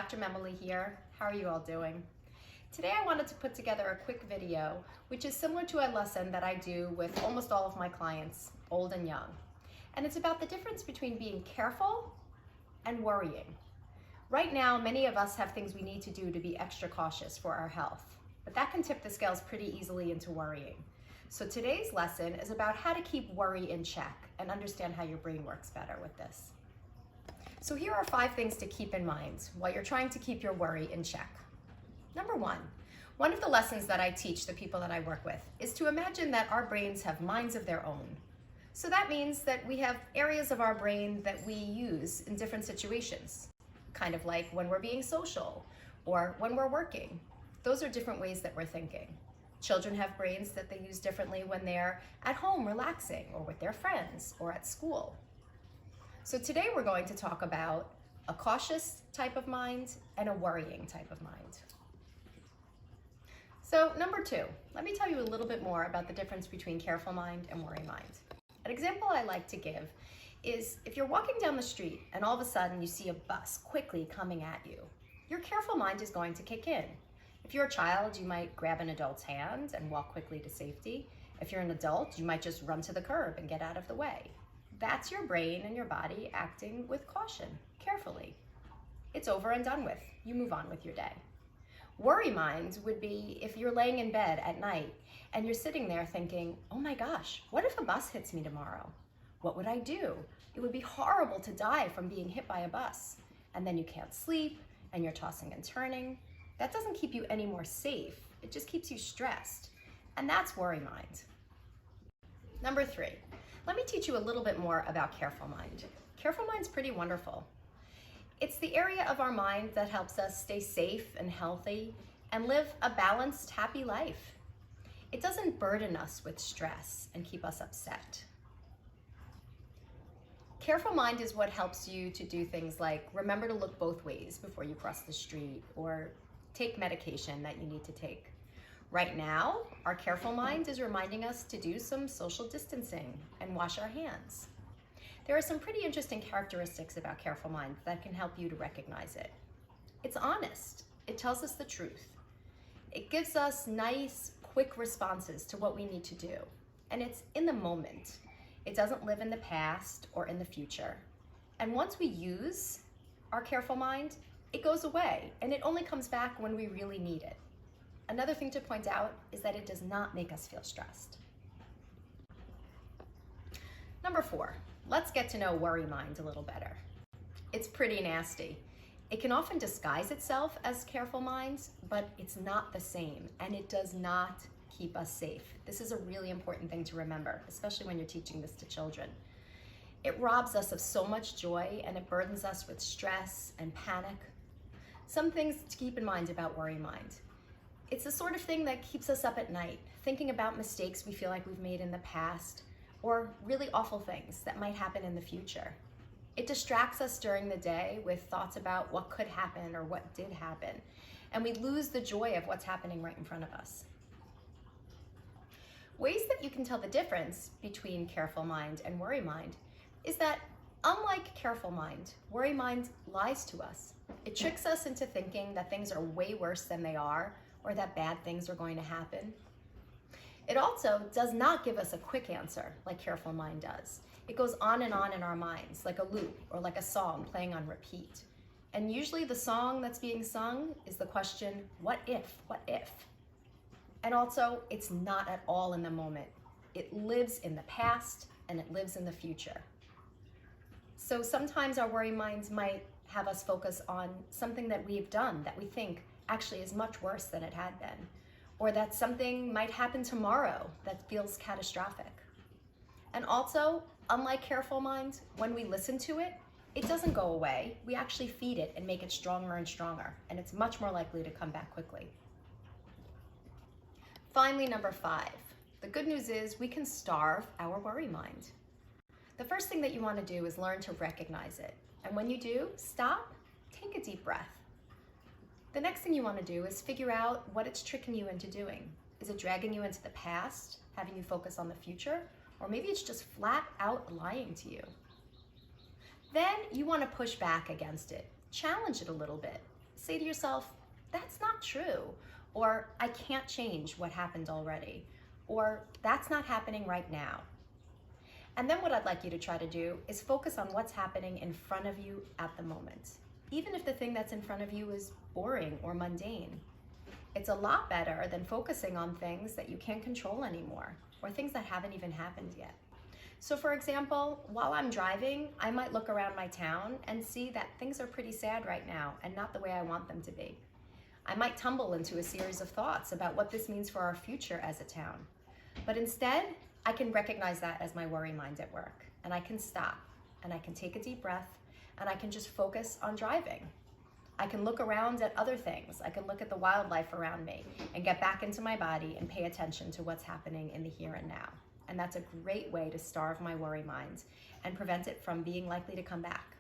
Dr. Memoli here. How are you all doing? Today I wanted to put together a quick video which is similar to a lesson that I do with almost all of my clients, old and young. And it's about the difference between being careful and worrying. Right now, many of us have things we need to do to be extra cautious for our health, but that can tip the scales pretty easily into worrying. So today's lesson is about how to keep worry in check and understand how your brain works better with this. So here are 5 things to keep in mind while you're trying to keep your worry in check. Number one of the lessons that I teach the people that I work with is to imagine that our brains have minds of their own. So that means that we have areas of our brain that we use in different situations, kind of like when we're being social or when we're working. Those are different ways that we're thinking. Children have brains that they use differently when they're at home relaxing or with their friends or at school. So today we're going to talk about a cautious type of mind and a worrying type of mind. So number 2, let me tell you a little bit more about the difference between careful mind and worry mind. An example I like to give is if you're walking down the street and all of a sudden you see a bus quickly coming at you, your careful mind is going to kick in. If you're a child, you might grab an adult's hand and walk quickly to safety. If you're an adult, you might just run to the curb and get out of the way. That's your brain and your body acting with caution, carefully. It's over and done with. You move on with your day. Worry mind would be if you're laying in bed at night and you're sitting there thinking, oh my gosh, what if a bus hits me tomorrow? What would I do? It would be horrible to die from being hit by a bus. And then you can't sleep and you're tossing and turning. That doesn't keep you any more safe. It just keeps you stressed. And that's worry mind. Number 3. Let me teach you a little bit more about careful mind. Careful mind's pretty wonderful. It's the area of our mind that helps us stay safe and healthy and live a balanced, happy life. It doesn't burden us with stress and keep us upset. Careful mind is what helps you to do things like remember to look both ways before you cross the street or take medication that you need to take. Right now, our careful mind is reminding us to do some social distancing and wash our hands. There are some pretty interesting characteristics about careful mind that can help you to recognize it. It's honest. It tells us the truth. It gives us nice, quick responses to what we need to do. And it's in the moment. It doesn't live in the past or in the future. And once we use our careful mind, it goes away and it only comes back when we really need it. Another thing to point out is that it does not make us feel stressed. Number 4, let's get to know worry mind a little better. It's pretty nasty. It can often disguise itself as careful minds, but it's not the same, and it does not keep us safe. This is a really important thing to remember, especially when you're teaching this to children. It robs us of so much joy, and it burdens us with stress and panic. Some things to keep in mind about worry mind. It's the sort of thing that keeps us up at night, thinking about mistakes we feel like we've made in the past, or really awful things that might happen in the future. It distracts us during the day with thoughts about what could happen or what did happen, and we lose the joy of what's happening right in front of us. Ways that you can tell the difference between careful mind and worry mind is that, unlike careful mind, worry mind lies to us. It tricks us into thinking that things are way worse than they are, or that bad things are going to happen. It also does not give us a quick answer like careful mind does. It goes on in our minds like a loop or like a song playing on repeat. And usually the song that's being sung is the question, what if, what if? And also, it's not at all in the moment. It lives in the past and it lives in the future. So sometimes our worry minds might have us focus on something that we've done that we think actually is much worse than it had been, or that something might happen tomorrow that feels catastrophic. And also, unlike careful mind, when we listen to it, it doesn't go away. We actually feed it and make it stronger and stronger, and it's much more likely to come back quickly. Finally, number 5. The good news is we can starve our worry mind. The first thing that you want to do is learn to recognize it. And when you do, stop, take a deep breath. The next thing you want to do is figure out what it's tricking you into doing. Is it dragging you into the past, having you focus on the future? Or maybe it's just flat out lying to you. Then you want to push back against it. Challenge it a little bit. say to yourself, that's not true, or I can't change what happened already, or that's not happening right now. And then what I'd like you to try to do is focus on what's happening in front of you at the moment. Even if the thing that's in front of you is boring or mundane. It's a lot better than focusing on things that you can't control anymore, or things that haven't even happened yet. So for example, while I'm driving, I might look around my town and see that things are pretty sad right now and not the way I want them to be. I might tumble into a series of thoughts about what this means for our future as a town. But instead, I can recognize that as my worry mind at work, and I can stop, and I can take a deep breath, and I can just focus on driving. I can look around at other things. I can look at the wildlife around me and get back into my body and pay attention to what's happening in the here and now. And that's a great way to starve my worry mind and prevent it from being likely to come back.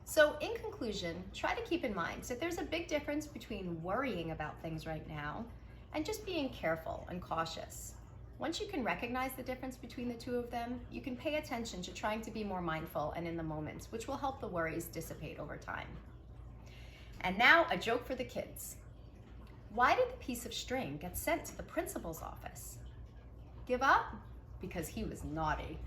So in conclusion, try to keep in mind that there's a big difference between worrying about things right now and just being careful and cautious. Once you can recognize the difference between the two of them, you can pay attention to trying to be more mindful and in the moment, which will help the worries dissipate over time. And now a joke for the kids. Why did the piece of string get sent to the principal's office? Give up? Because he was naughty.